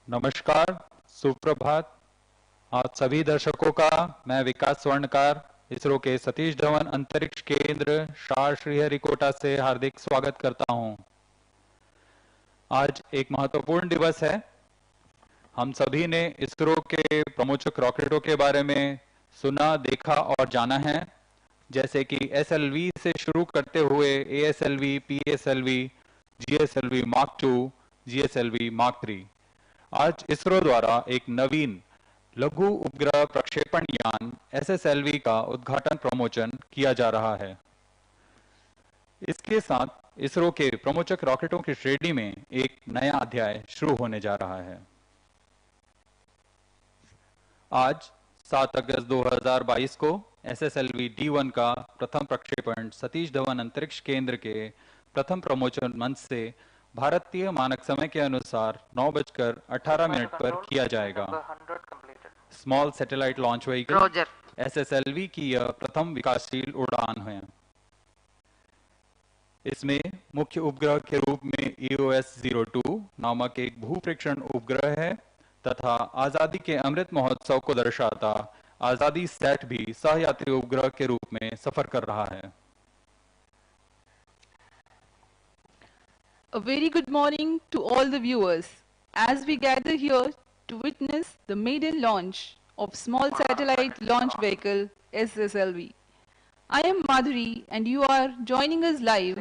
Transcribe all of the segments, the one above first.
नमस्कार, सुप्रभात। आप सभी दर्शकों का मैं विकास स्वर्णकार इसरो के सतीश धवन अंतरिक्ष केंद्र शार श्रीहरिकोटा से हार्दिक स्वागत करता हूं। आज एक महत्वपूर्ण दिवस है। हम सभी ने इसरो के प्रमोचक रॉकेटों के बारे में सुना, देखा और जाना है, जैसे कि एसएलवी से शुरू करते हुए ASLV, PSLV, GSLV mark 2, GSLV mark 3। आज इसरो द्वारा एक नवीन लघु उपग्रह प्रक्षेपण यान एसएसएलवी का उद्घाटन प्रमोचन किया जा रहा है। इसके साथ इसरो के प्रमोचक रॉकेटों की श्रेणी में एक नया अध्याय शुरू होने जा रहा है। आज 7 अगस्त 2022 को SSLV D1 का प्रथम प्रक्षेपण सतीश धवन अंतरिक्ष केंद्र के प्रथम प्रमोचन मंच से भारतीय मानक समय के अनुसार 9:18 पर किया जाएगा। Small satellite launch vehicle SSLV की यह प्रथम विकासशील उड़ान है। इसमें मुख्य उपग्रह के रूप में EOS-02 नामक एक भूप्रेक्षण उपग्रह है तथा आजादी के अमृत महोत्सव को दर्शाता आजादी सैट भी सहयात्री उपग्रह के रूप में सफर कर रहा है। A very good morning to all the viewers. As we gather here to witness the maiden launch of small satellite launch vehicle SSLV. I am Madhuri and you are joining us live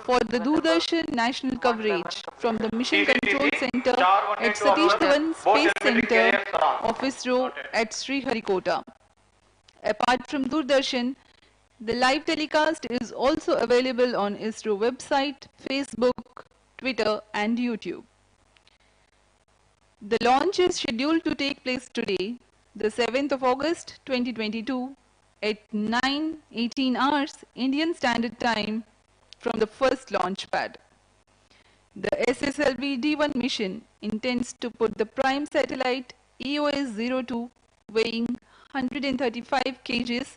for the Doordarshan national coverage from the Mission Control Center at Satish Dhawan Space Center of ISRO at Sriharikota. Apart from Doordarshan, the live telecast is also available on ISRO website, Facebook, Twitter and YouTube. The launch is scheduled to take place today, the 7th of August 2022 at 9:18 hours Indian Standard Time from the first launch pad. The SSLV D1 mission intends to put the prime satellite EOS-02 weighing 135 kgs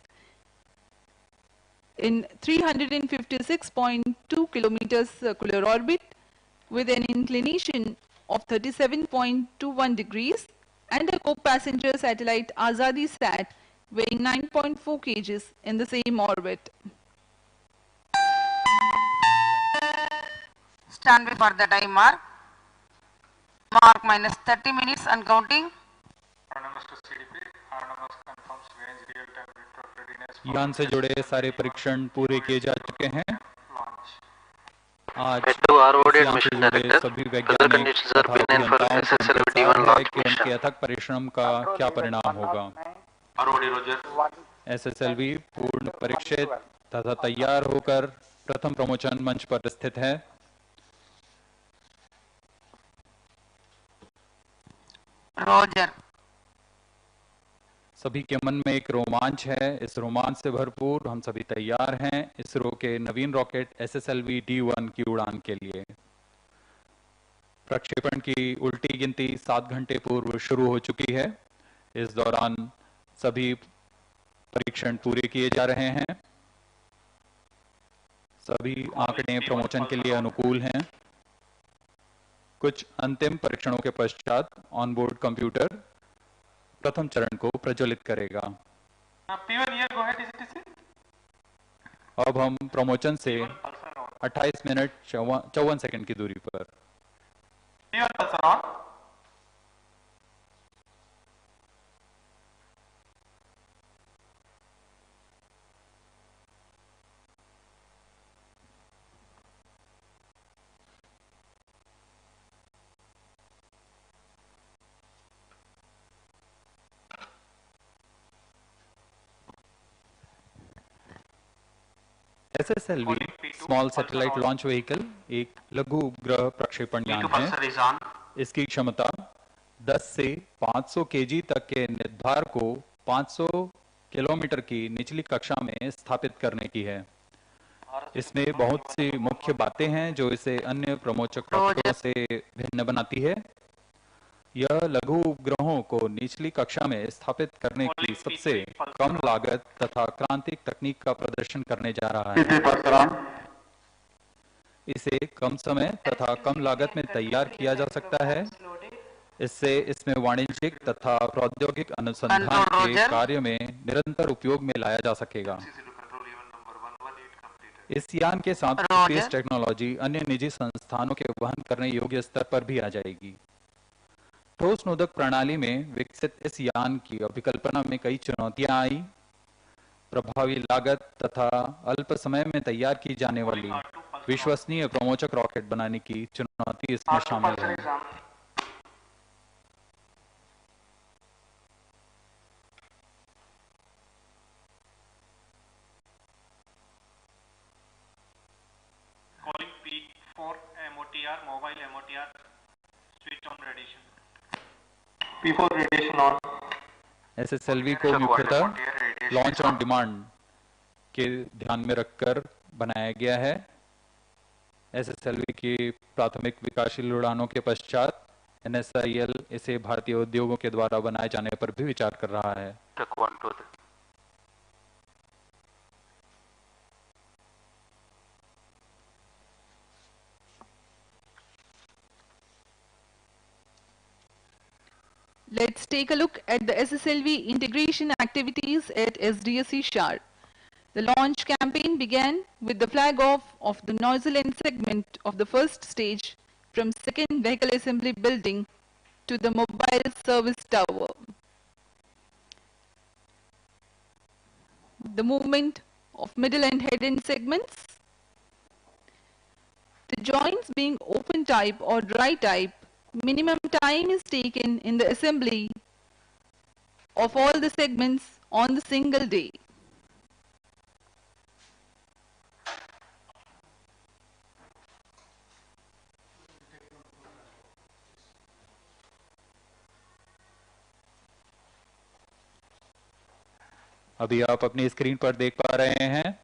in 356.2 kilometers circular orbit with an inclination of 37.21 degrees and a co-passenger satellite Aazadi Sat weighing 9.4 kgs in the same orbit. Stand by for the timer. Mark minus 30 minutes and counting. यान से जुड़े सारे परीक्षण पूरे किए जा चुके हैं। आज यान से जुड़े सभी वैज्ञानिक तथा अभियंताओं को इंतजार है कि उनके अथक परिश्रम का क्या परिणाम होगा। SSLV पूर्ण परीक्षित तथा तैयार होकर प्रथम प्रमोचन मंच पर स्थित है। Roger. सभी के मन में एक रोमांच है। इस रोमांच से भरपूर हम सभी तैयार हैं इसरो के नवीन रॉकेट SSLV D1 की उड़ान के लिए। प्रक्षेपण की उल्टी गिनती 7 घंटे पूर्व शुरू हो चुकी है। इस दौरान सभी परीक्षण पूरे किए जा रहे हैं। सभी आंकड़े प्रमोचन के लिए अनुकूल हैं। कुछ अंतिम परीक्षणों के पश्चात ऑनबोर्ड कंप्यूटर प्रथम चरण को प्रज्वलित करेगा। अब हम प्रमोचन से 28 मिनट 54 सेकंड की दूरी पर SSLV small satellite launch vehicle एक लघु उपग्रह प्रक्षेपण यान है। इसकी क्षमता 10 से 500 केजी तक के निर्धार को 500 किलोमीटर की निचली कक्षा में स्थापित करने की है। इसमें बहुत सी मुख्य बातें हैं जो इसे अन्य प्रमोचक रॉकेटों से भिन्न बनाती है। यह लघु उपग्रहों को निचली कक्षा में स्थापित करने की सबसे कम लागत तथा क्रांतिक तकनीक का प्रदर्शन करने जा रहा है। इसे कम समय तथा कम लागत में तैयार किया जा सकता है। इससे इसमें वाणिज्यिक तथा प्रौद्योगिक अनुसंधान के कार्य में निरंतर उपयोग में लाया जा सकेगा। इस यान के साथ स्पेस टेक्नोलॉजी अन्य निजी संस्थानों के वहन करने योग्य स्तर पर भी आ जाएगी। ठोस नोदक प्रणाली में विकसित इस यान की अभिकल्पना में कई चुनौतियां आई। प्रभावी लागत तथा अल्प समय में तैयार की जाने वाली विश्वसनीय प्रमोचक रॉकेट बनाने की चुनौती इसमें शामिल है। for MOTR, mobile MOTR switch on radiation. P4 radiation on. SSLV को मुख्यतः लॉन्च ऑन डिमांड के ध्यान में रखकर बनाया गया है। SSLV की प्राथमिक विकासशील उड़ानों के पश्चात NSIL इसे भारतीय उद्योगों के द्वारा बनाए जाने पर भी विचार कर रहा है। Check 1, 2, 3. Let's take a look at the SSLV integration activities at SDSC Shar. The launch campaign began with the flag off of the nozzle end segment of the first stage from second vehicle assembly building to the mobile service tower. The movement of middle and head end segments. The joints being open type or dry type, minimum time is taken in the assembly of all the segments on the single day. अभी आप अपनी screen पर देख पा रहे हैं,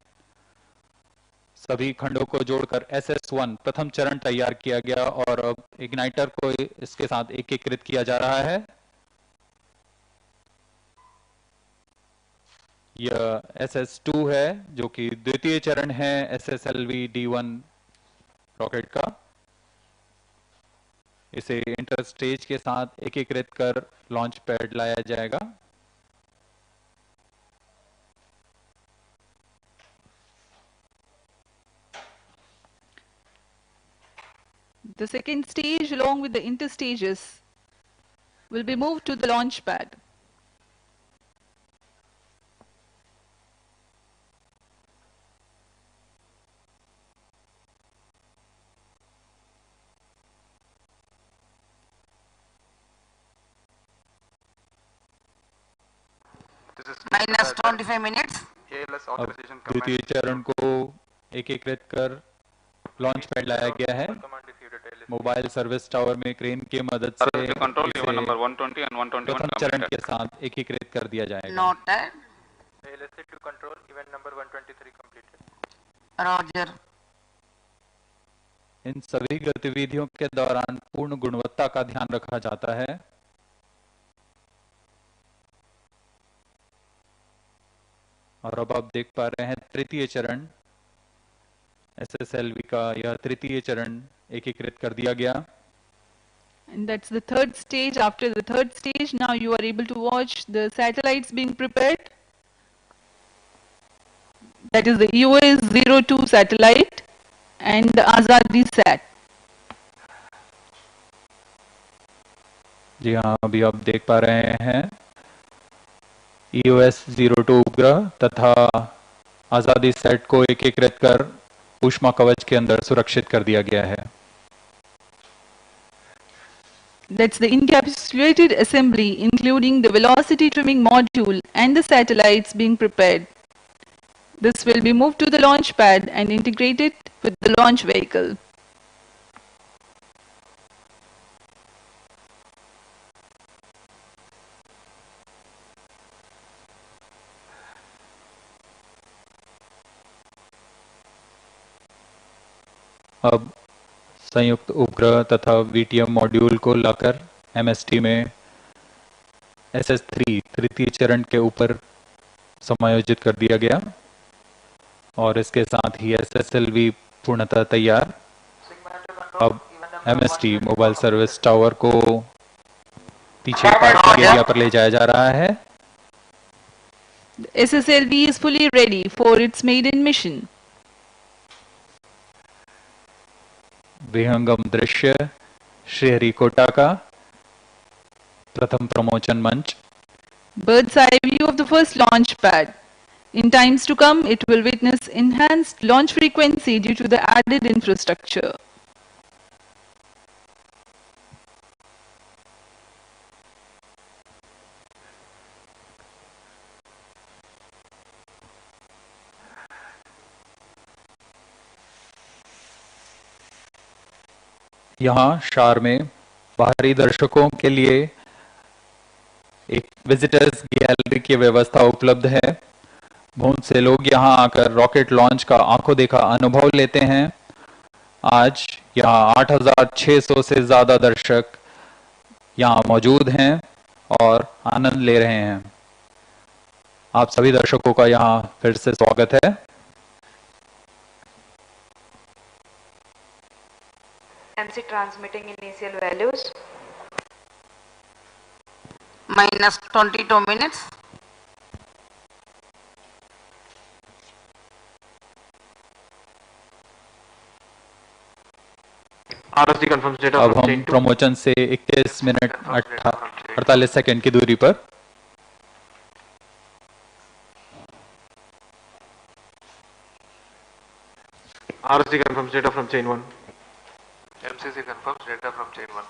सभी खंडों को जोड़कर SS1 प्रथम चरण तैयार किया गया और अब इग्नाइटर को इसके साथ एकीकृत किया जा रहा है। यह SS2 है जो कि द्वितीय चरण है SSLV D1 रॉकेट का। इसे इंटर स्टेज के साथ एकीकृत कर लॉन्च पैड लाया जाएगा। The second stage along with the interstages will be moved to the launch pad. minus 25 minutes. अब द्वितीय चरण को एकीकृत कर लॉन्च पैड लाया गया है। मोबाइल सर्विस टावर में क्रेन की मदद से इसे प्रथम चरण के साथ एकीकृत कर दिया जाएगा। Noted. ALSC to control event number 123 completed. Roger. इन सभी गतिविधियों के दौरान पूर्ण गुणवत्ता का ध्यान रखा जाता है। और अब आप देख पा रहे हैं तृतीय चरण SSLV का यह तृतीय चरण एकीकृत कर दिया गया। And that's the third stage. After the third stage, now you are able to watch the satellites being prepared. That is the EOS-02 satellite and the Aazadi Sat. जी हाँ, अभी आप देख पा रहे हैं EOS-02 उपग्रह तथा आजादी सेट को एकीकृत कर ऊष्मा कवच के अंदर सुरक्षित कर दिया गया है। That's the encapsulated assembly, including the velocity trimming module and the satellites being prepared. This will be moved to the launch pad and integrated with the launch vehicle. अब संयुक्त उपग्रह तथा VTM मॉड्यूल को लाकर MST में SS3 तृतीय चरण के ऊपर समायोजित कर दिया गया और इसके साथ ही SSLV पूर्णतः तैयार। अब MST मोबाइल सर्विस टावर को पीछे पार्किंग एरिया पर ले जाया जा रहा है। The SSLV is fully ready for its maiden mission. विहंगम दृश्य श्रीहरिकोटा का प्रथम प्रमोचन मंच। Bird's eye view of the first launch pad. In times to come, it will witness enhanced launch frequency due to the added infrastructure. यहाँ शार में बाहरी दर्शकों के लिए एक विजिटर्स गैलरी की व्यवस्था उपलब्ध है। बहुत से लोग यहाँ आकर रॉकेट लॉन्च का आंखों देखा अनुभव लेते हैं। आज यहाँ 8,600 से ज्यादा दर्शक यहाँ मौजूद हैं और आनंद ले रहे हैं। आप सभी दर्शकों का यहाँ फिर से स्वागत है। MC transmitting initial values. minus 22 minutes. RSD confirms data अब from हम chain 2. प्रमोशन से 21 मिनट 48 सेकंड की दूरी पर RSD confirms data from chain 1. MCC confirms data from chain 1.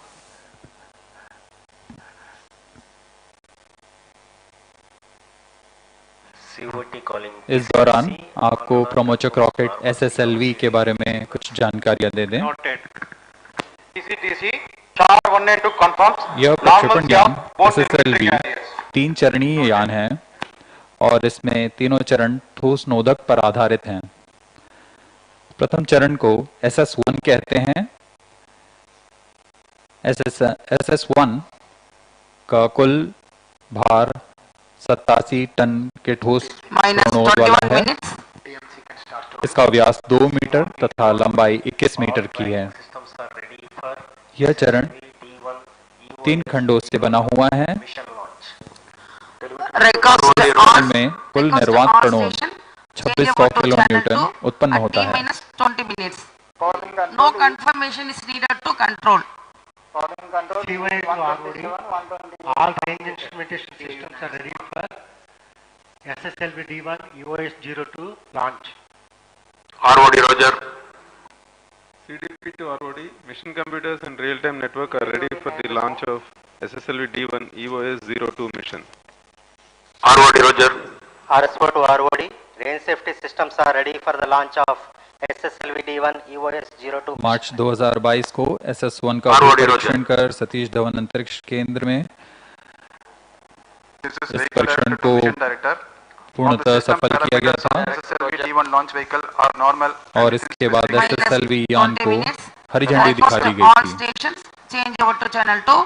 COT calling. इस दौरान आपको प्रमोचक रॉकेट SSLV के बारे में कुछ जानकारियां दे दें। Noted. TCTC char 182 confirms. यह प्रक्षेपण यान SSLV 3 चरणीय यान है और इसमें तीनों चरण ठोस नोदक पर आधारित हैं। प्रथम चरण को SS1 कहते हैं। SS1 का कुल भार 87 टन के ठोस minus नोद वाला 21 है। minutes. इसका व्यास 2 मीटर तथा लंबाई 21 मीटर की है। Systems are ready for यह चरण D1 तीन खंडों से बना हुआ है। mission launch. Request on में कुल निर्वात प्रणोद 2600 किलो न्यूटन उत्पन्न होता है। minus 20 minutes. No confirmation is needed to control. C1 to ROD, all range instrumentation systems are ready for SSLV D1 UOS-02 launch. ROD Roger. CDP to ROD, mission computers and real-time network are ready for the launch of SSLV D1 EOS-02 mission. ROD Roger. RSO to ROD, range safety systems are ready for the launch of SSLV D1 EOS-02. मार्च 2022 को SS1 का ROD परीक्षण कर सतीश धवन अंतरिक्ष केंद्र में This is इस vehicle परीक्षण director to को mission director. पूर्णतः सफल किया गया था SSLV D1 launch vehicle are normal. और इसके बाद Minus SSLV यान 20 को minutes. हरी झंडी दिखा Request दी all गई थी। stations change over to channel 2.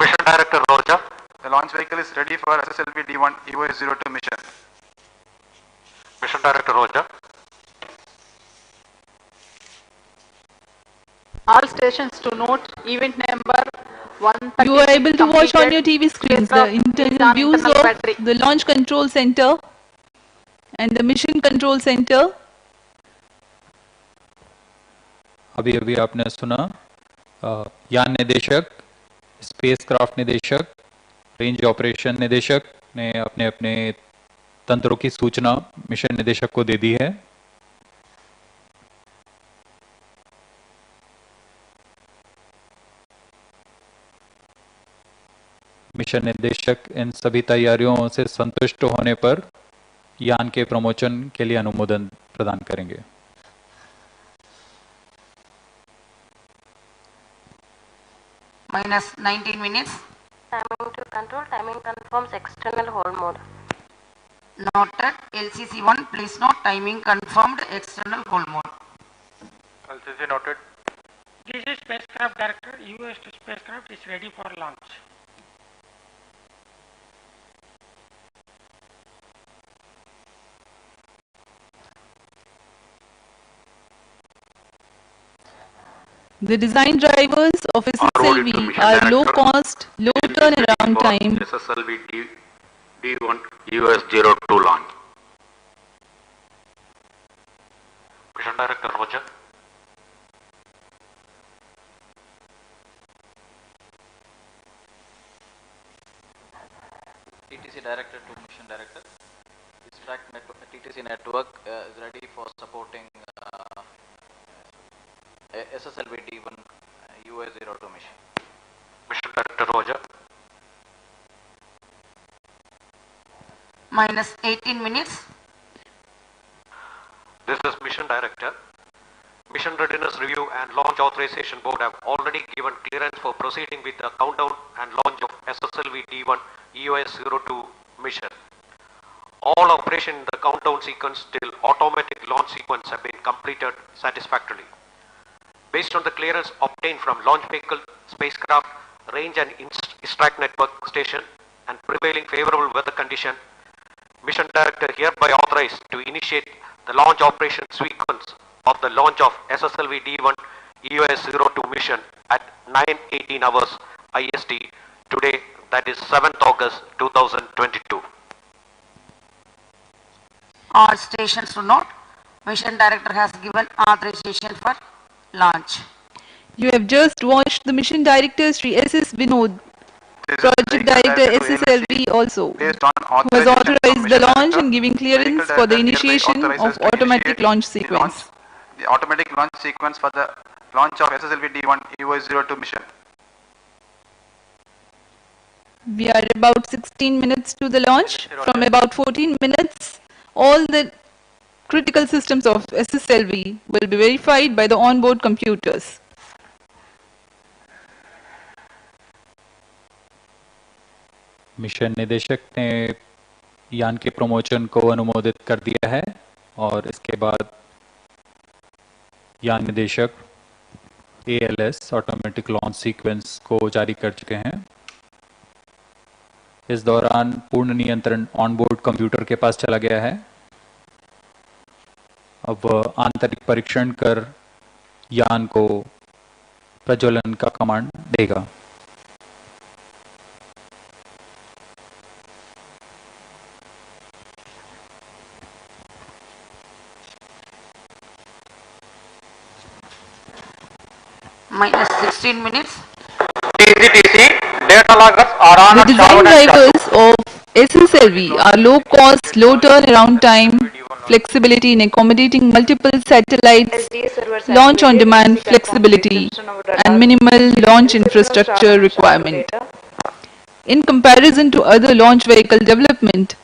Mission director Roger. The launch vehicle is ready for SSLV D1 EOS-02 mission. Mission director Roger. All stations to note event number 130. You are able to watch on your TV screens the Aircraft is internal on views internal of battery. the launch control center and the mission control center. अभी अभी आपने सुना यान निदेशक, spacecraft निदेशक, range operation निदेशक ने अपने अपने तंत्रों की सूचना मिशन निदेशक को दे दी है। मिशन निदेशक इन सभी तैयारियों से संतुष्ट होने पर यान के प्रमोशन के लिए अनुमोदन प्रदान करेंगे। Minus 19 minutes. Timing to control, timing confirms external hold mode. Noted. LCC1, please note timing confirmed external hold mode. LCC noted. This is spacecraft director, US spacecraft is ready for launch. The design drivers of SSLV are low cost, low turnaround time. SSLV D1 EOS-02 launch. Mission director Roger. TTC director to mission director. This track TTC network is ready for supporting SSLV D1 UOS-02 mission. Mission director Roger. Minus 18 minutes. This is mission director. Mission Readiness Review and Launch Authorization Board have already given clearance for proceeding with the countdown and launch of SSLV D1 EOS-02 mission. All operation in the countdown sequence till automatic launch sequence have been completed satisfactorily. Based on the clearance obtained from launch vehicle, spacecraft, range and extract network station and prevailing favorable weather condition, Mission Director hereby authorized to initiate the launch operation sequence of the launch of SSLV D1 EOS-02 mission at 9:18 hours IST today, that is 7th August 2022. All stations to note, Mission Director has given authorization for launch. You have just watched the Mission Director Sri S.S. Vinod, Project Director SSLV also, who has authorized the launch and giving clearance for the initiation of automatic launch sequence. The automatic launch sequence for the launch of SSLV D1 EOS-02 mission. We are about 16 minutes to the launch. From about 14 minutes, all the critical systems of SSLV will be verified by the onboard computers. Mission निदेशक ने यान के promotion को अनुमोदित कर दिया है और इसके बाद यान निदेशक ALS ऑटोमेटिक लॉन्च सीक्वेंस को जारी कर चुके हैं। इस दौरान पूर्ण नियंत्रण ऑनबोर्ड कंप्यूटर के पास चला गया है। अब वह आंतरिक परीक्षण कर यान को प्रज्वलन का कमांड देगा। Minus 16 minutes. Data loggers are on The design drivers of SSLV are low cost, low turnaround time, flexibility in accommodating multiple satellites, launch on demand flexibility, and minimal launch infrastructure requirement. In comparison to other launch vehicle development,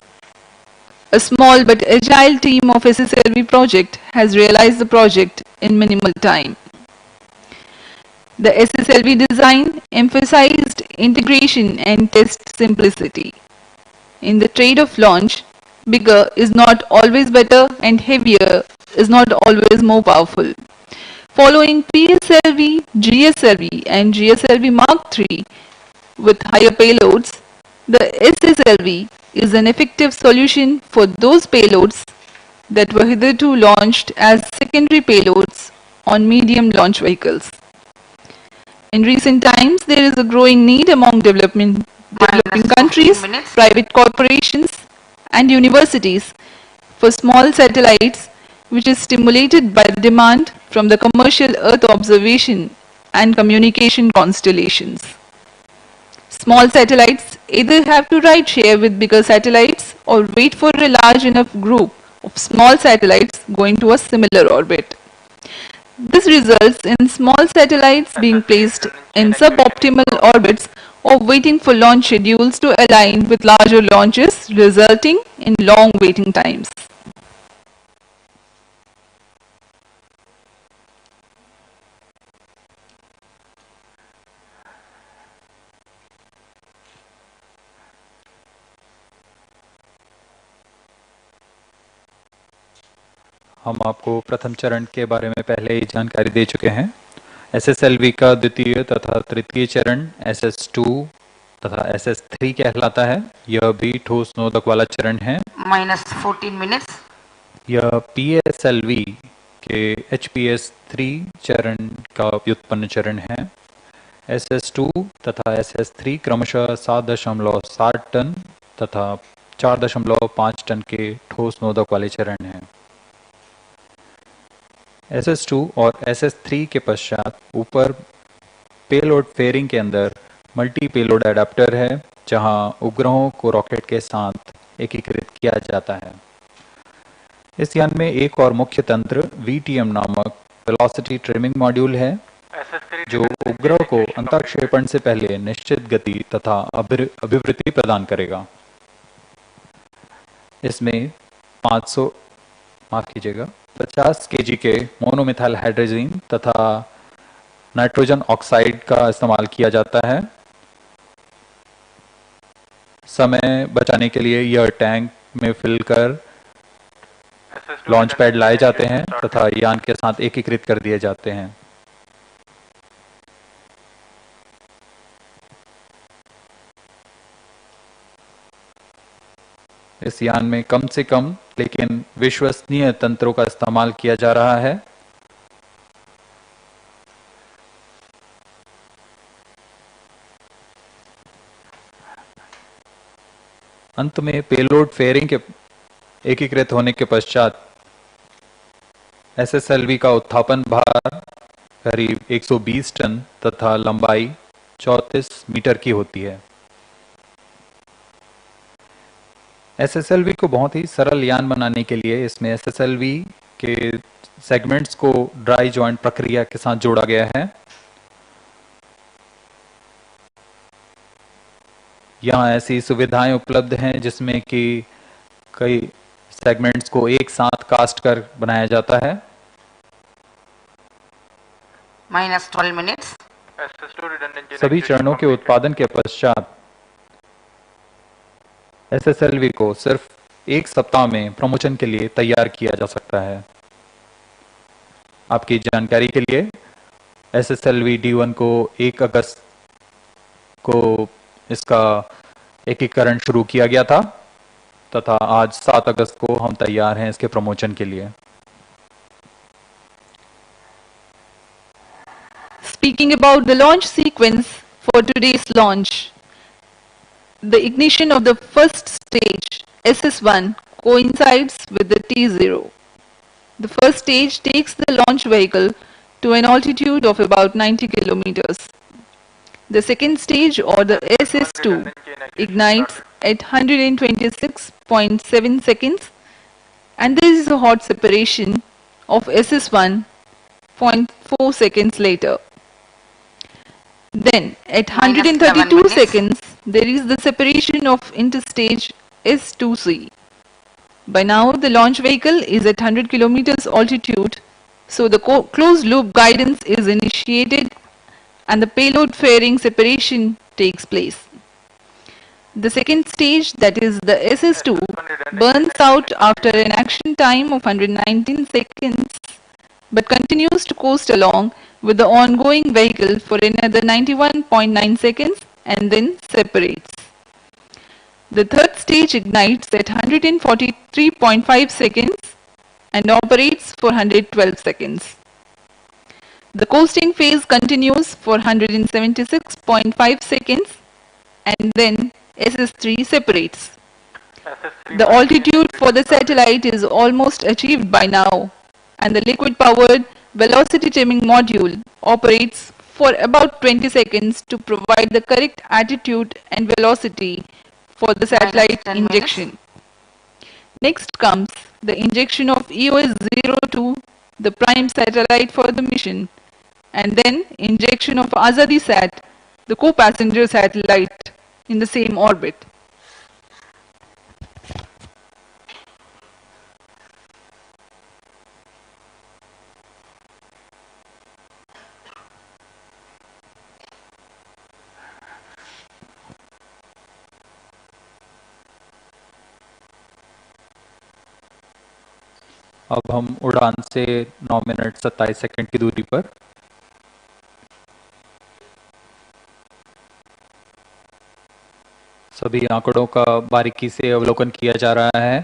a small but agile team of SSLV project has realized the project in minimal time. The SSLV design emphasized integration and test simplicity. In the trade of launch, bigger is not always better and heavier is not always more powerful. Following PSLV, GSLV and GSLV Mark III with higher payloads, the SSLV is an effective solution for those payloads that were hitherto launched as secondary payloads on medium launch vehicles. In recent times, there is a growing need among developing countries, private corporations, and universities for small satellites, which is stimulated by the demand from the commercial Earth observation and communication constellations. Small satellites either have to ride share with bigger satellites or wait for a large enough group of small satellites going to a similar orbit. This results in small satellites being placed in suboptimal orbits or waiting for launch schedules to align with larger launches, resulting in long waiting times. हम आपको प्रथम चरण के बारे में पहले ही जानकारी दे चुके हैं। SSLV का द्वितीय तथा तृतीय चरण SS2 तथा SS3 कहलाता है। यह भी ठोस नोदक वाला चरण है। Minus 14 minutes. यह PSLV के HPS3 चरण का व्युत्पन्न चरण है। SS2 तथा SS3 क्रमशः 7.7 टन तथा 4.5 टन के ठोस नोदक वाले चरण हैं। SS2 और SS3 के पश्चात ऊपर पेलोड फेयरिंग के अंदर मल्टी पेलोड एडाप्टर है, जहां उपग्रहों को रॉकेट के साथ एकीकृत किया जाता है। इस यान में एक और मुख्य तंत्र VTM नामक वेलोसिटी ट्रिमिंग मॉड्यूल है, जो उपग्रह को अंतःक्षेपण से पहले निश्चित गति तथा अभिवृद्धि प्रदान करेगा। इसमें 500 माफ कीजिएगा 50 केजी के मोनोमिथाइल हाइड्रोजन तथा नाइट्रोजन ऑक्साइड का इस्तेमाल किया जाता है। समय बचाने के लिए यह टैंक में फिल कर लॉन्च पैड लाए जाते हैं तथा यान के साथ एकीकृत कर दिए जाते हैं। इस यान में कम से कम लेकिन विश्वसनीय तंत्रों का इस्तेमाल किया जा रहा है। अंत में पेलोड फेयरिंग के एकीकृत होने के पश्चात एसएसएलवी का उत्थापन भार करीब 120 टन तथा लंबाई 34 मीटर की होती है। एसएसएलवी को बहुत ही सरल यान बनाने के लिए इसमें एसएसएलवी के सेगमेंट्स को ड्राई जॉइंट प्रक्रिया के साथ जोड़ा गया है। यहाँ ऐसी सुविधाएं उपलब्ध हैं जिसमें कि कई सेगमेंट्स को एक साथ कास्ट कर बनाया जाता है। -12 minutes. सभी चरणों के उत्पादन के पश्चात एसएसएलवी को सिर्फ 1 सप्ताह में प्रमोशन के लिए तैयार किया जा सकता है। आपकी जानकारी के लिए एसएसएलवी D1 को 1 अगस्त को इसका एकीकरण शुरू किया गया था तथा आज 7 अगस्त को हम तैयार हैं इसके प्रमोशन के लिए। Speaking about the launch sequence for today's launch, the ignition of the first stage, SS1, coincides with the T0. The first stage takes the launch vehicle to an altitude of about 90 kilometers. The second stage, or the SS2, ignites at 126.7 seconds, and there is a hot separation of SS1 0.4 seconds later. Then at 132 seconds, there is the separation of interstage S2C. By now, the launch vehicle is at 100 kilometers altitude, so the closed loop guidance is initiated and the payload fairing separation takes place. The second stage, that is the SS2, burns out after an action time of 119 seconds but continues to coast along with the ongoing vehicle for another 91.9 seconds and then separates. The third stage ignites at 143.5 seconds and operates for 112 seconds. The coasting phase continues for 176.5 seconds and then SS3 separates. The altitude for the satellite is almost achieved by now, and the liquid-powered velocity trimming module operates for about 20 seconds to provide the correct attitude and velocity for the satellite injection. Next comes the injection of EOS-02, the prime satellite for the mission, and then injection of Aazadi Sat, the co-passenger satellite, in the same orbit. अब हम उड़ान से 9 minute 27 second की दूरी पर सभी आंकड़ों का बारीकी से अवलोकन किया जा रहा है।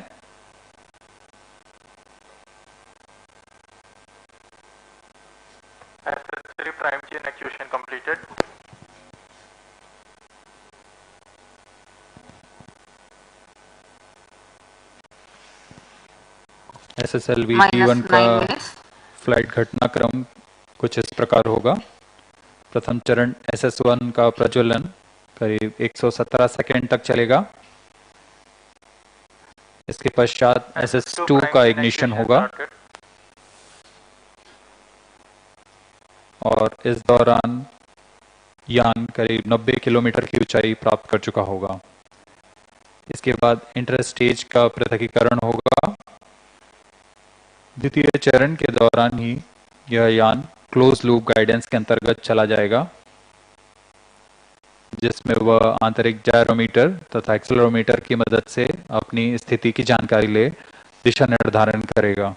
SS3 prime chain actuation completed. SSLV D1 का फ्लाइट घटनाक्रम कुछ इस प्रकार होगा। प्रथम चरण SS1 का प्रज्वलन करीब 117 सेकंड तक चलेगा। इसके पश्चात SS2 का इग्निशन होगा और इस दौरान यान करीब 90 किलोमीटर की ऊंचाई प्राप्त कर चुका होगा। इसके बाद इंटर स्टेज का पृथकीकरण होगा द्वितीय चरण के दौरान ही यह यान क्लोज लूप गाइडेंस के अंतर्गत चला जाएगा, जिसमें वह आंतरिक जायरोमीटर तथा एक्सेलरोमीटर की मदद से अपनी स्थिति की जानकारी ले दिशा निर्धारण करेगा।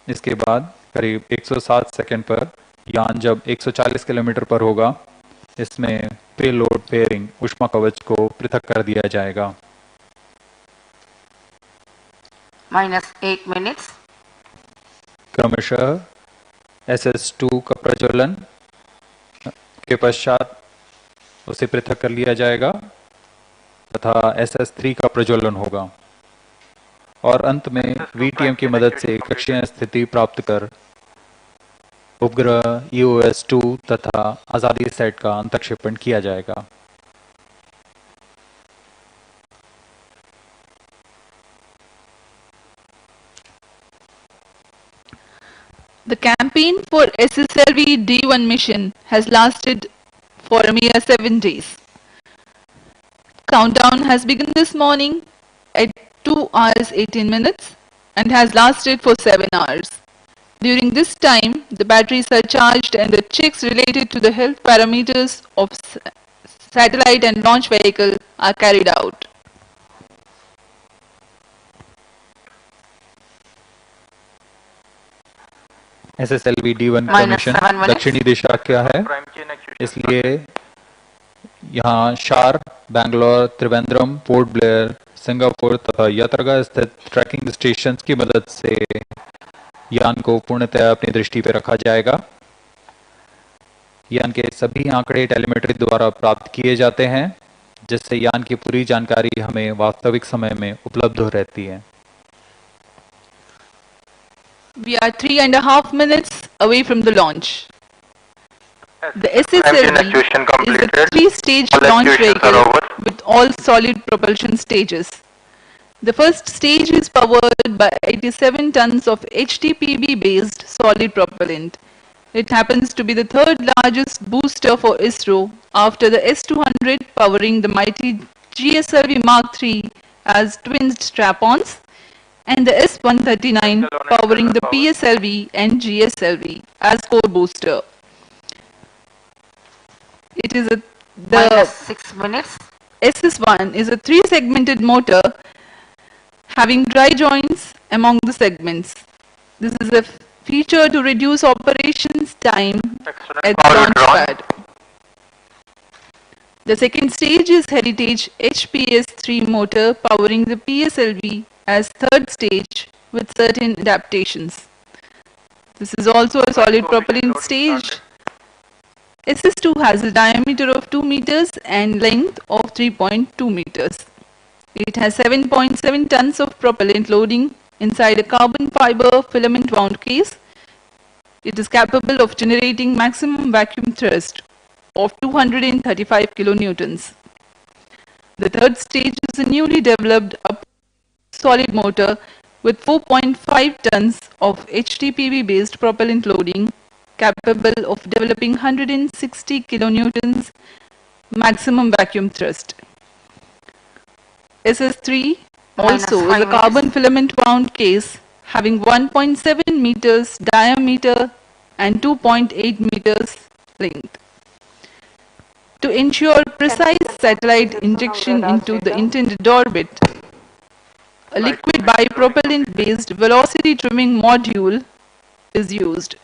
इसके बाद करीब 107 सेकंड पर यान जब 140 किलोमीटर पर होगा, इसमें पेलोड पेयरिंग ऊष्मा कवच को पृथक कर दिया जाएगा। -8 minutes. क्रमशः SS2 का प्रज्वलन के पश्चात उसे पृथक कर लिया जाएगा तथा SS3 का प्रज्वलन होगा और अंत में VTM की मदद से कक्षीय स्थिति प्राप्त कर उपग्रह EOS-2 तथा आजादी सेट का अंतक्षेपण किया जाएगा। The campaign for SSLV D1 mission has lasted for a mere 7 days. Countdown has begun this morning at 2 hours 18 minutes and has lasted for 7 hours. During this time, the batteries are charged and the checks related to the health parameters of satellite and launch vehicle are carried out. SSLV D1 का mission दक्षिणी दिशा क्या है, इसलिए यहाँ शार, Bangalore, Trivandrum, port Blair, Singapore तथा यात्रागा स्थित trekking station की मदद से यान को पूर्णतः अपनी दृष्टि पर रखा जाएगा। यान के सभी आंकड़े टेलीमेट्री द्वारा प्राप्त किए जाते हैं, जिससे यान की पूरी जानकारी हमें वास्तविक समय में उपलब्ध हो रहती है। We are 3.5 minutes away from the launch. The SSLV is a 3-stage launch vehicle with all solid propulsion stages. The first stage is powered by 87 tons of HTPB-based solid propellant. It happens to be the third largest booster for ISRO after the S-200 powering the mighty GSLV Mark III as twin strap-ons and the S-139 powering the PSLV and GSLV as core booster. It is the 6 minutes. SS1 is a 3-segmented motor having dry joints among the segments. This is a feature to reduce operations time at the launch pad. The second stage is Heritage HPS-3 motor powering the PSLV as third stage with certain adaptations. This is also a solid propellant stage. SS2 has a diameter of 2 meters and length of 3.2 meters. It has 7.7 tons of propellant loading inside a carbon fiber filament wound case. It is capable of generating maximum vacuum thrust of 235 kilonewtons. The third stage is a newly developed solid motor with 4.5 tons of HTPB-based propellant loading, capable of developing 160 kilonewtons maximum vacuum thrust. SS3 also is a carbon filament wound case having 1.7 meters diameter and 2.8 meters length. To ensure precise satellite injection into the intended orbit, a liquid bipropellant-based velocity trimming module is used.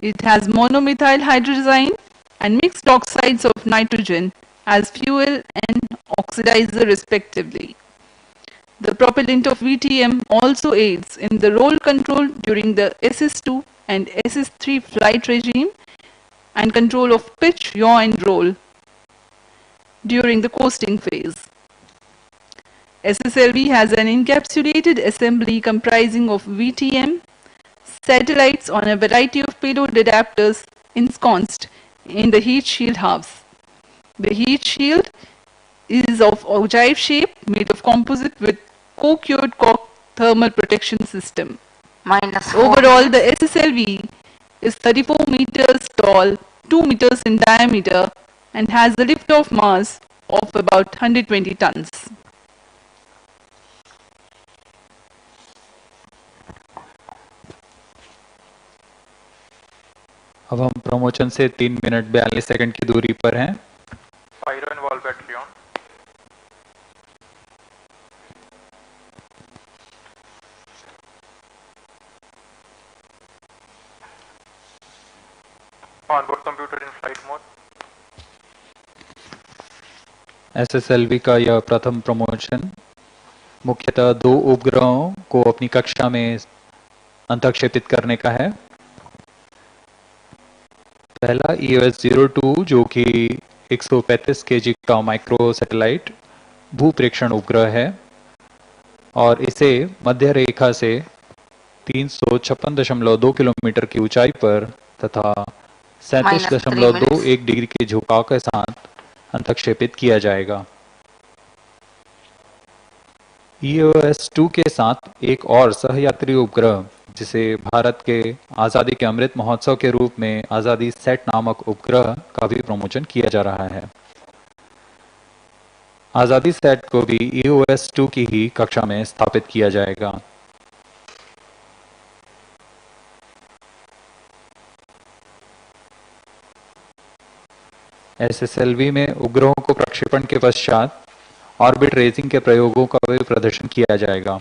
It has monomethyl hydrazine and mixed oxides of nitrogen as fuel and oxidizer respectively. The propellant of VTM also aids in the roll control during the SS2 and SS3 flight regime and control of pitch, yaw and roll during the coasting phase. SSLV has an encapsulated assembly comprising of VTM, satellites on a variety of payload adapters ensconced in the heat shield halves. The heat shield is of ogive shape made of composite with co-cured cork thermal protection system. Overall, the SSLV is 34 meters tall, 2 meters in diameter and has a lift-off mass of about 120 tons. अब हम promotion से 3 minute 42 second की दूरी पर हैं. Pyro and wall battery on. Onboard computer in flight mode. SSLV का यह प्रथम प्रमोशन मुख्यतः 2 उपग्रहों को अपनी कक्षा में अंतक्षेपित करने का है. पहला EOS-02 जो कि 135 kg का माइक्रो सैटेलाइट भूप्रेक्षण उपग्रह है और इसे मध्य रेखा से 356.2 किलोमीटर की ऊंचाई पर तथा 37.21 डिग्री के झुकाव के साथ अंतक्षेपित किया जाएगा. EOS-2 के साथ एक और सहयात्री उपग्रह जिसे भारत के आज़ादी के अमृत महोत्सव के रूप में आज़ादी सेट नामक उपग्रह का भी प्रमोशन किया जा रहा है. आज़ादी सेट को भी EOS-2 की ही कक्षा में स्थापित किया जाएगा. SSLV में उपग्रहों को प्रक्षेपण के पश्चात ऑर्बिट रेजिंग के प्रयोगों का भी प्रदर्शन किया जाएगा.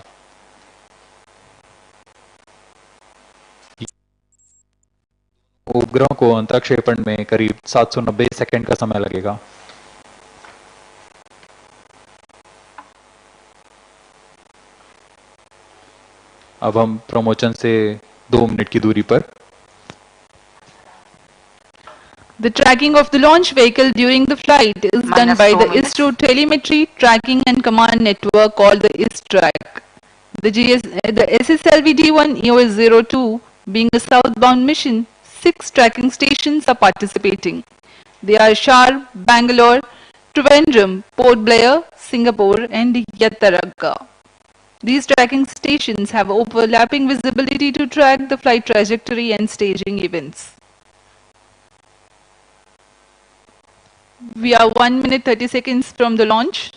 उपग्रहों को अंतक्षेपण में करीब 790 सेकंड का समय लगेगा. अब हम प्रमोशन से 2 मिनट की दूरी पर. The tracking of the launch vehicle during the flight is done by the ISRO Telemetry Tracking and Command Network called the ISTRAC. The SSLV D1 EOS-02 being a southbound mission, 6 tracking stations are participating. They are Shar, Bangalore, Trivandrum, Port Blair, Singapore and Yataraga. These tracking stations have overlapping visibility to track the flight trajectory and staging events. We are 1 minute 30 seconds from the launch.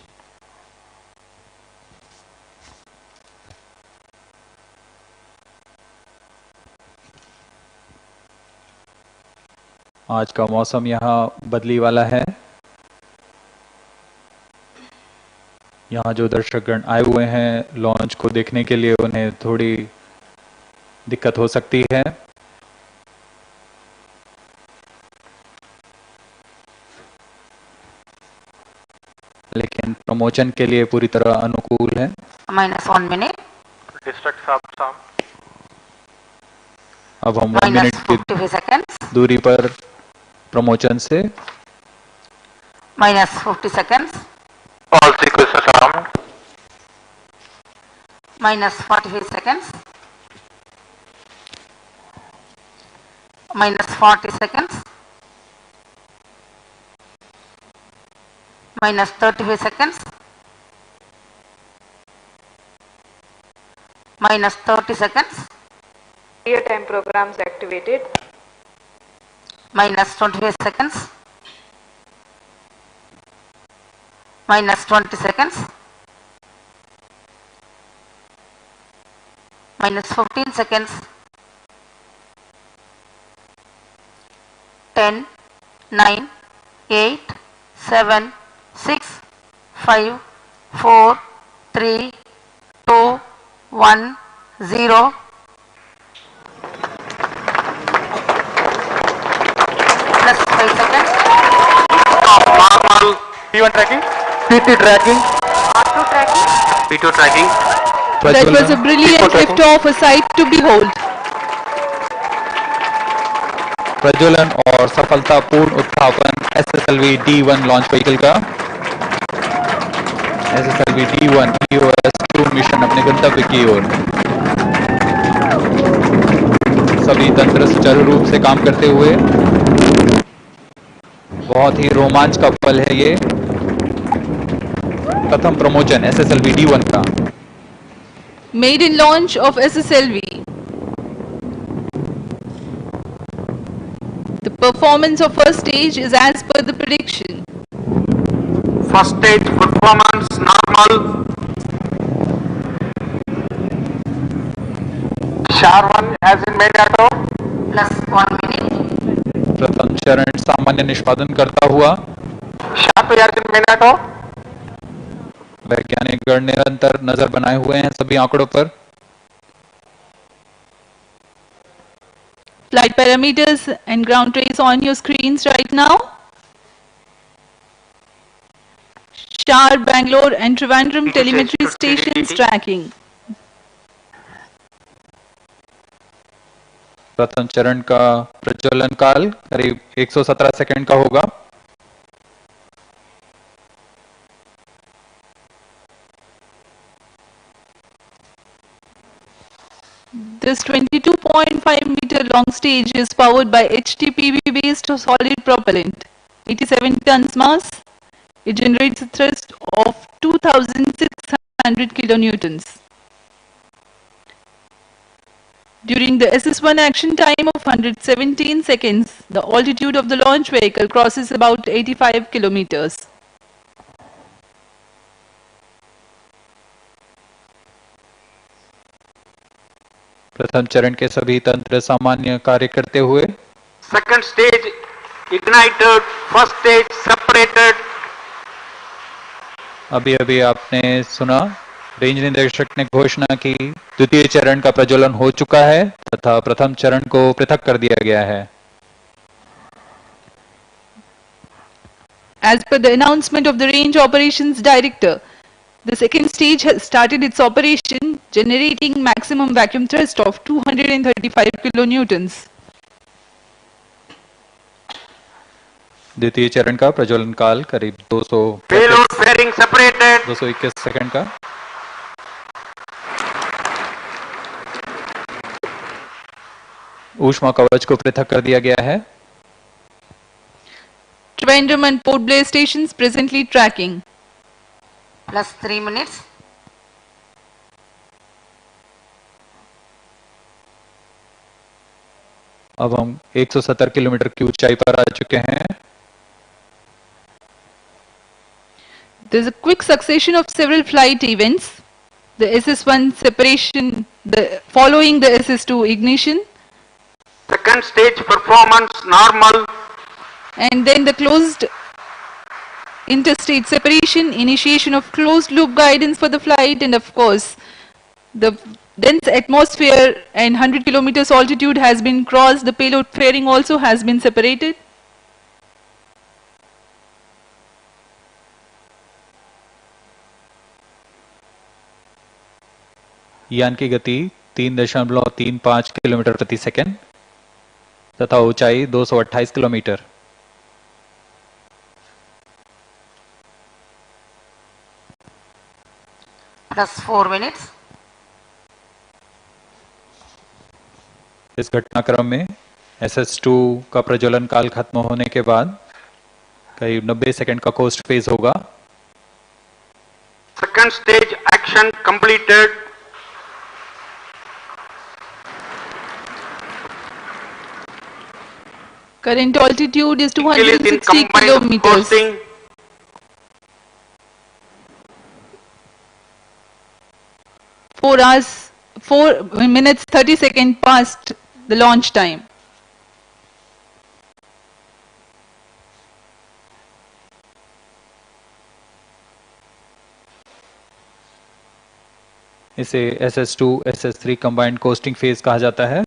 आज का मौसम यहाँ बदली वाला है. यहाँ जो दर्शकगण आए हुए हैं लॉन्च को देखने के लिए उन्हें थोड़ी दिक्कत हो सकती है. लेकिन प्रमोशन के लिए पूरी तरह अनुकूल है. -1 minute. Distract Sam. अब हम 1 मिनट की दूरी पर प्रमोशन से. -50 seconds. All sequences armed. -45 seconds. -40 seconds. -35 seconds. -30 seconds. Real-time programs activated. -25 seconds. -20 seconds. -15 seconds. 10, 9, 8, 7, 6, 5, 4, 3, 2, 1, 0. Plus 5 seconds. P1 tracking. PT tracking. R2 tracking. P2 tracking. That was a brilliant lift-off, a sight to behold. प्रज्वलन और सफलतापूर्ण उत्थापन SSLV D1 launch vehicle का. SSLV D1 EOS-2 mission अपने गंतव्य की ओर. सभी तंत्र सुचारू रूप से काम करते हुए. बहुत ही रोमांच का पल है ये. प्रथम प्रमोशन SSLV D1 का. Maiden launch of SSLV. The performance of first stage is as per the prediction. first stage performance normal. SHAR1 has been made auto. Plus 1 minute. प्रथम चरण सामान्य निष्पादन करता हुआ। SHAR2 has been made auto. वैज्ञानिक गण निरंतर नजर बनाए हुए हैं सभी आंकड़ों पर। Flight parameters and ground trace on your screens right now. SHAR, Bangalore and Trivandrum telemetry stations tracking. प्रथम चरण का प्रज्वलन काल करीब 117 सेकंड का होगा। This 22.5 meter long stage is powered by HTPV based solid propellant, 87 tons mass. It generates a thrust of 2600 kilonewtons. During the SS1 action time of 117 seconds, the altitude of the launch vehicle crosses about 85 kilometers. प्रथम चरण के सभी तंत्र सामान्य कार्य करते हुए। Second stage ignited, first stage separated. अभी अभी आपने सुना रेंज निदेशक ने घोषणा की द्वितीय चरण का प्रज्वलन हो चुका है तथा प्रथम चरण को पृथक कर दिया गया है। As per the announcement of the Range Operations Director, the second stage has started its operation, generating maximum vacuum thrust of 235 kilonewtons. द्वितीय चरण का प्रज्वलन काल करीब 221 सेकंड का। ऊष्मा कवच को पृथक कर दिया गया है। Trivandrum and Port Blair stations presently tracking. Plus 3 minutes. अब हम 170 किलोमीटर की ऊंचाई पर आ चुके हैं। There's a quick succession of several flight events. The SS1 separation, following the SS2 ignition. Second stage performance normal. And then the closed interstate separation, initiation of closed loop guidance for the flight, and of course, the dense atmosphere and 100 kilometers altitude has been crossed. The payload fairing also has been separated. यान की गति 3.35 kilometre प्रति second तथा ऊंचाई 228 kilometre. Plus 4 minutes. इस घटनाक्रम में SS2 का प्रज्वलन काल खत्म होने के बाद करीब 90 सेकंड का कोस्ट फेज होगा। Second stage action completed. Current altitude is 260 kilometers. 4 minutes 30 seconds past the launch time. इसे SS2 SS3 combined costing phase कहा जाता है।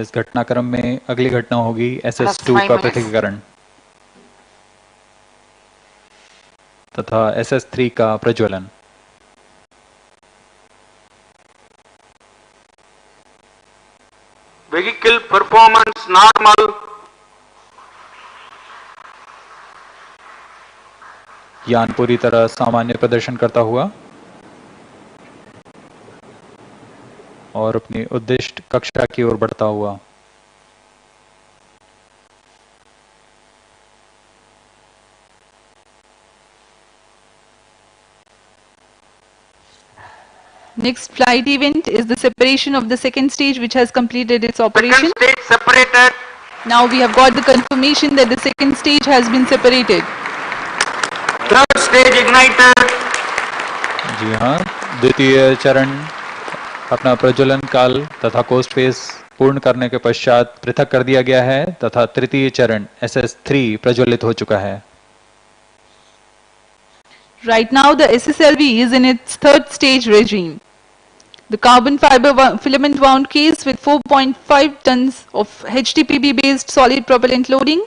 इस घटनाक्रम में अगली घटना होगी SS2 का पृथक्करण तथा SS3 का प्रज्वलन। Vehicle performance normal. यान पूरी तरह सामान्य प्रदर्शन करता हुआ और अपनी उद्दिष्ट कक्षा की ओर बढ़ता हुआ। Next flight event is the separation of the second stage, which has completed its operation. Second stage separated. Now we have got the confirmation that the second stage has been separated. Third stage ignited. जी हाँ, द्वितीय चरण अपना प्रज्वलन काल तथा coast phase पूर्ण करने के पश्चात पृथक कर दिया गया है तथा तृतीय चरण SS3 प्रज्वलित हो चुका है. Right now the SSLV is in its third stage regime. The carbon fiber filament wound case with 4.5 tons of HTPB based solid propellant loading,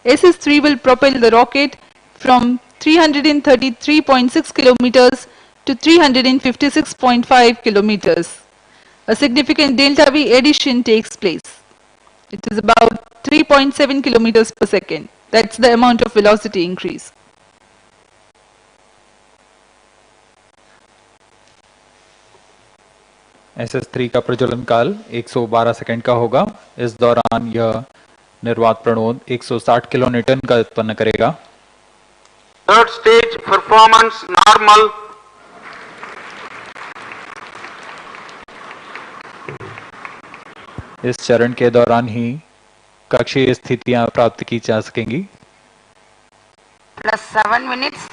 SS3 will propel the rocket from 333.6 kilometers to 356.5 kilometers. A significant delta V addition takes place. It is about 3.7 kilometers per second. That's the amount of velocity increase. SS3 का प्रज्वलन काल 112 second का होगा. इस दौरान यह निर्वात प्रणोद 160 kilonewton का उत्पन्न करेगा. Third stage performance normal. इस चरण के दौरान ही कक्षीय स्थितियां प्राप्त की जा सकेंगी. Plus 7 minutes.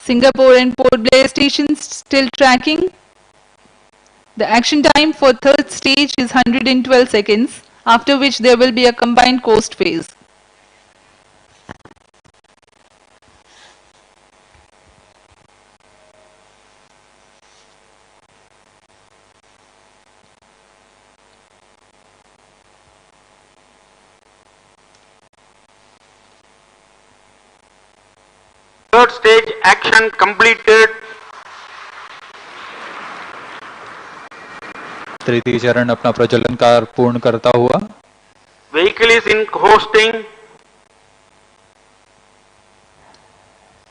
Singapore and Port Blair stations still tracking. The action time for third stage is 112 seconds, after which there will be a combined coast phase. Third stage action completed. तृतीय चरण अपना प्रज्वलन कार्य पूर्ण करता हुआ. Vehicle is in hosting.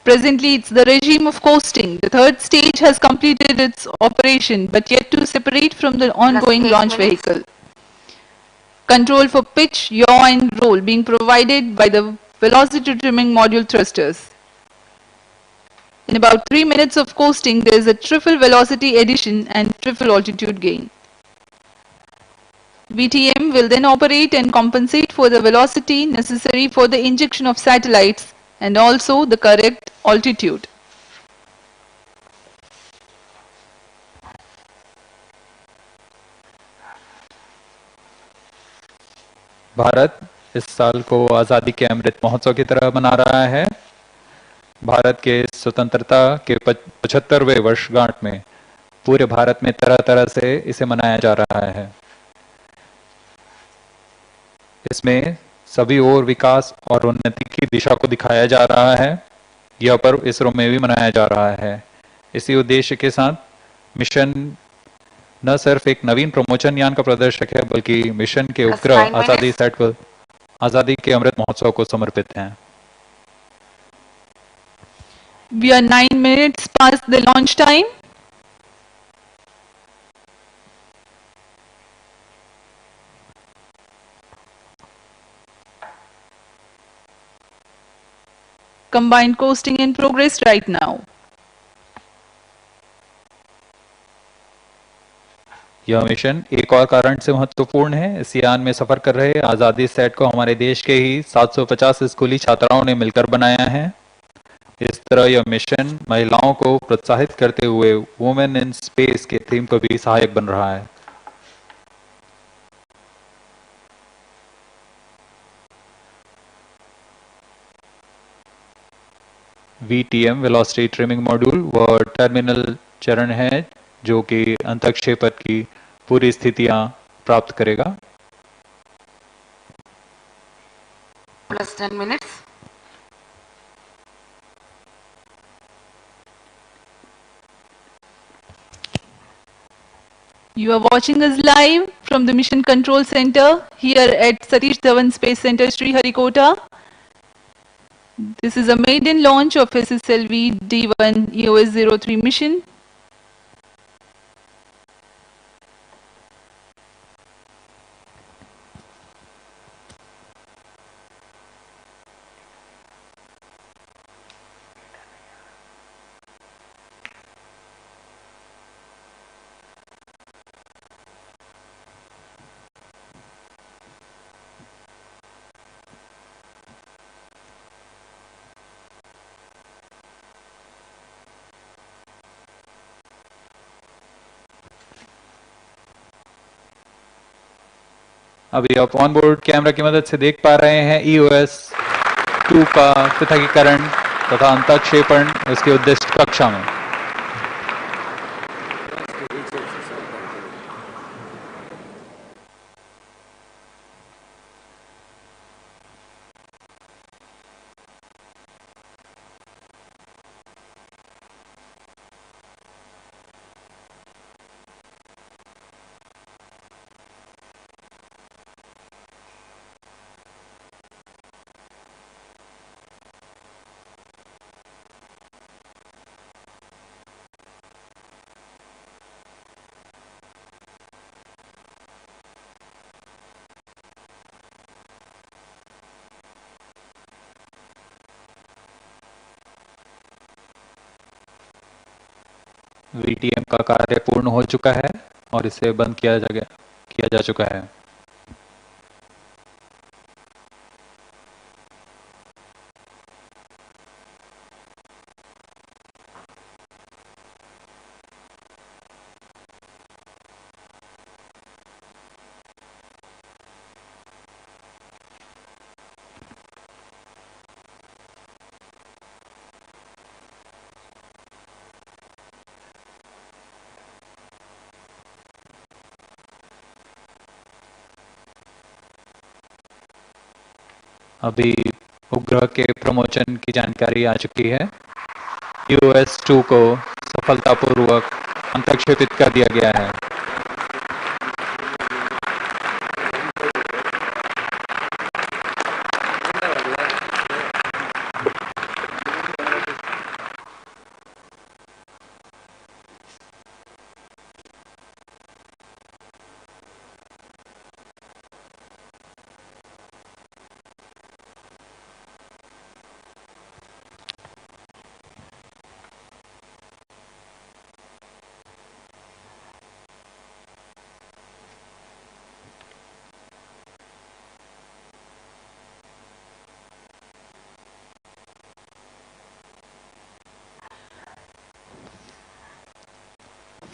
Presently, it's the regime of coasting. The third stage has completed its operation, but yet to separate from the ongoing launch vehicle. Control for pitch, yaw and roll being provided by the velocity trimming module thrusters. In about 3 minutes of coasting, there is a triple velocity addition and triple altitude gain. VTM will then operate and compensate for the velocity necessary for the injection of satellites and also the correct altitude. Bharat इस साल को आज़ादी के अमृत महोत्सव की तरह मना रहा है. भारत के स्वतंत्रता के 75वें वर्षगांठ में पूरे भारत में तरह तरह से इसे मनाया जा रहा है. इसमें सभी ओर विकास और उन्नति की दिशा को दिखाया जा रहा है. यह पर्व इसरो में भी मनाया जा रहा है. इसी उद्देश्य के साथ मिशन न सिर्फ एक नवीन प्रमोचन यान का प्रदर्शक है, बल्कि मिशन के उपग्रह आजादी सेट पर आजादी के अमृत महोत्सव को समर्पित हैं. We are 9 minutes past the launch time. Combined coasting in progress right now. यह मिशन एक और कारण से महत्वपूर्ण है. इस यान में सफर कर रहे आजादी सेट को हमारे देश के ही 750 स्कूली छात्राओं ने मिलकर बनाया है. इस तरह यह मिशन महिलाओं को प्रोत्साहित करते हुए वुमेन इन स्पेस के थीम को भी सहायक बन रहा है. VTM वेलोसिटी ट्रिमिंग मॉड्यूल वह टर्मिनल चरण है जो कि अंतःक्षेपण की पूरी स्थितियां प्राप्त करेगा. Plus 10 minutes. You are watching us live from the Mission Control Center here at Satish Dhawan Space Center, Sriharikota. This is a maiden launch of SSLV D1 EOS-03 mission. अभी आप ऑन बोर्ड कैमरा की मदद से देख पा रहे हैं EOS 2 का पृथकीकरण तथा अंतक्षेपण उसके उद्दिष्ट कक्षा में। VTM का कार्य पूर्ण हो चुका है और इसे बंद किया जा चुका है। अभी उपग्रह के प्रमोचन की जानकारी आ चुकी है। EOS 2 को सफलतापूर्वक अंतक्षेपित कर दिया गया है।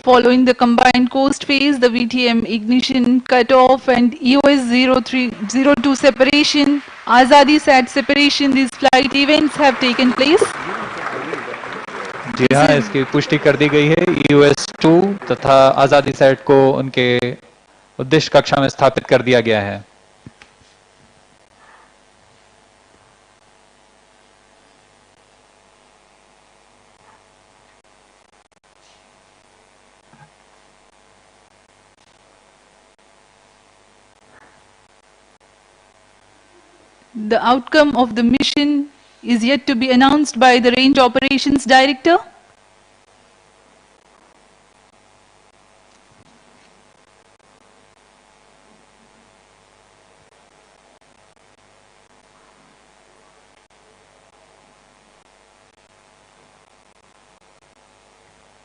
Following the combined coast phase, the VTM ignition cutoff and EOS 0302 separation, Aazadi Sat separation, these flight events have taken place. जी हाँ, इसकी पुष्टि कर दी गई है। EOS 2 तथा आजादी सेट को उनके उद्देश्य कक्षा में स्थापित कर दिया गया है। The outcome of the mission is yet to be announced by the Range Operations Director.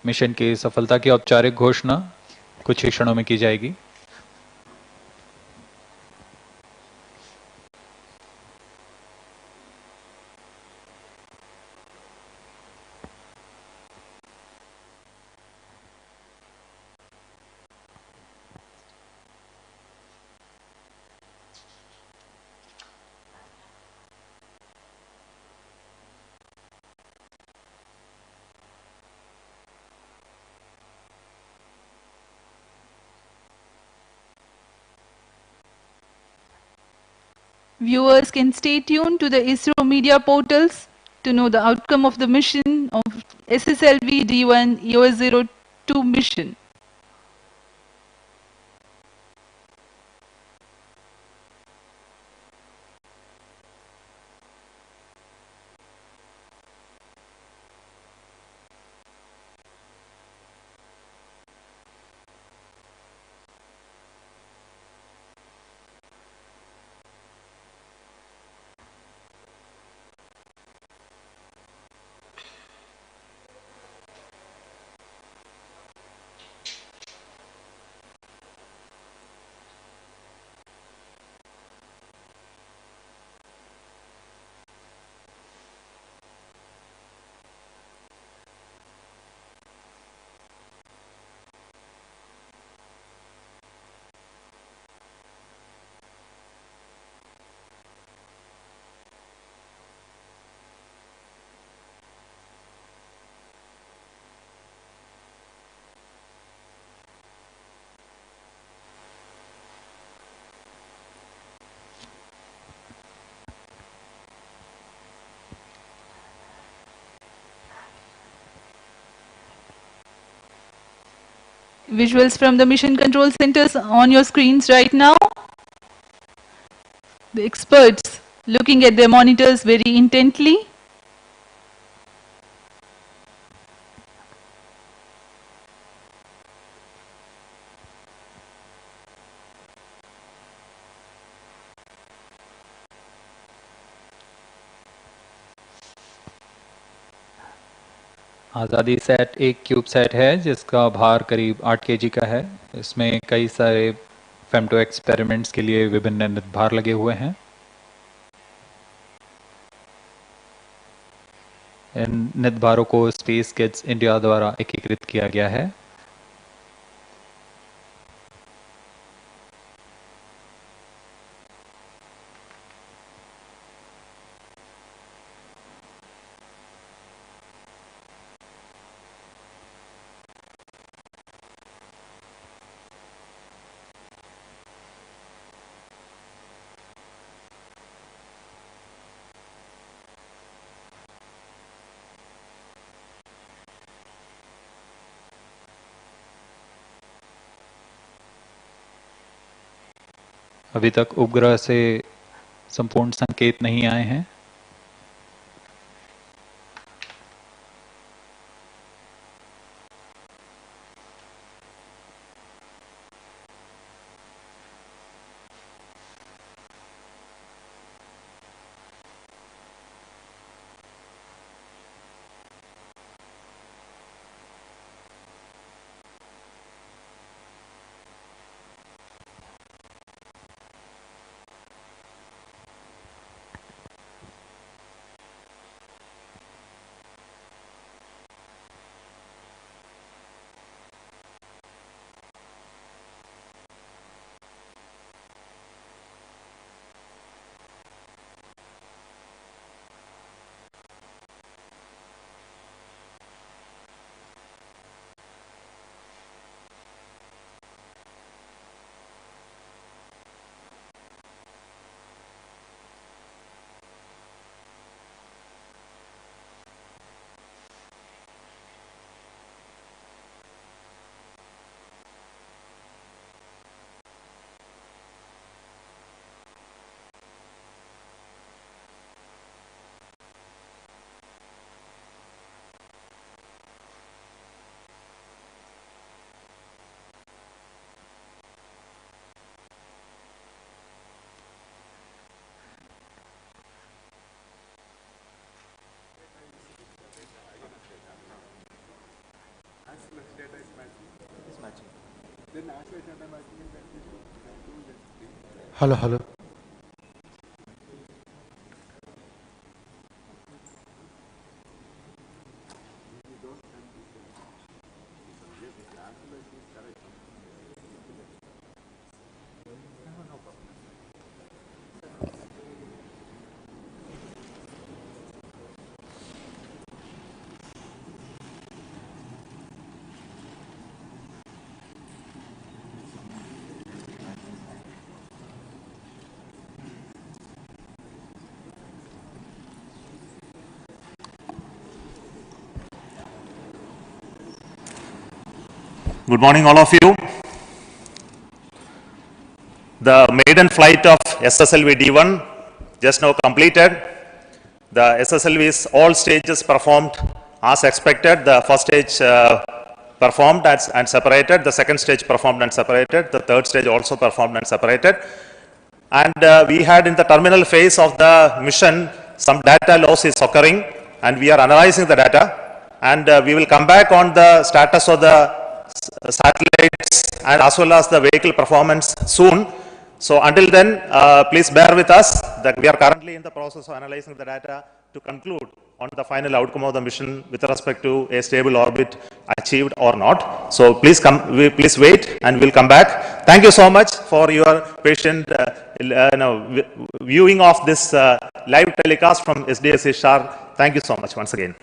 Mission की सफलता की औपचारिक घोषणा कुछ ही क्षणों में की जाएगी। Viewers can stay tuned to the ISRO media portals to know the outcome of the mission of SSLV D1 EOS 02 mission. visuals from the mission control centers on your screens right now. The experts looking at their monitors very intently. आज़ादी set एक cube set है जिसका भार करीब 8 KG का है। इसमें कई सारे फेम्टो एक्सपेरिमेंट्स के लिए विभिन्न निर्भार लगे हुए हैं। इन निर्भारों को स्पेस किड्स इंडिया द्वारा एकीकृत किया गया है। अभी तक उपग्रह से संपूर्ण संकेत नहीं आए हैं। Hello. Good morning, all of you. The maiden flight of SSLV D1 just now completed. The SSLV's all stages performed as expected. The first stage performed and separated. The second stage performed and separated. The third stage also performed and separated. And we had in the terminal phase of the mission some data loss is occurring, and we are analyzing the data. And we will come back on the status of the satellites and as well as the vehicle performance soon. So until then, please bear with us that we are currently in the process of analyzing the data to conclude on the final outcome of the mission with respect to a stable orbit achieved or not. So please please wait and we'll come back. Thank you so much for your patient viewing of this live telecast from SDSC Shar. Thank you so much once again.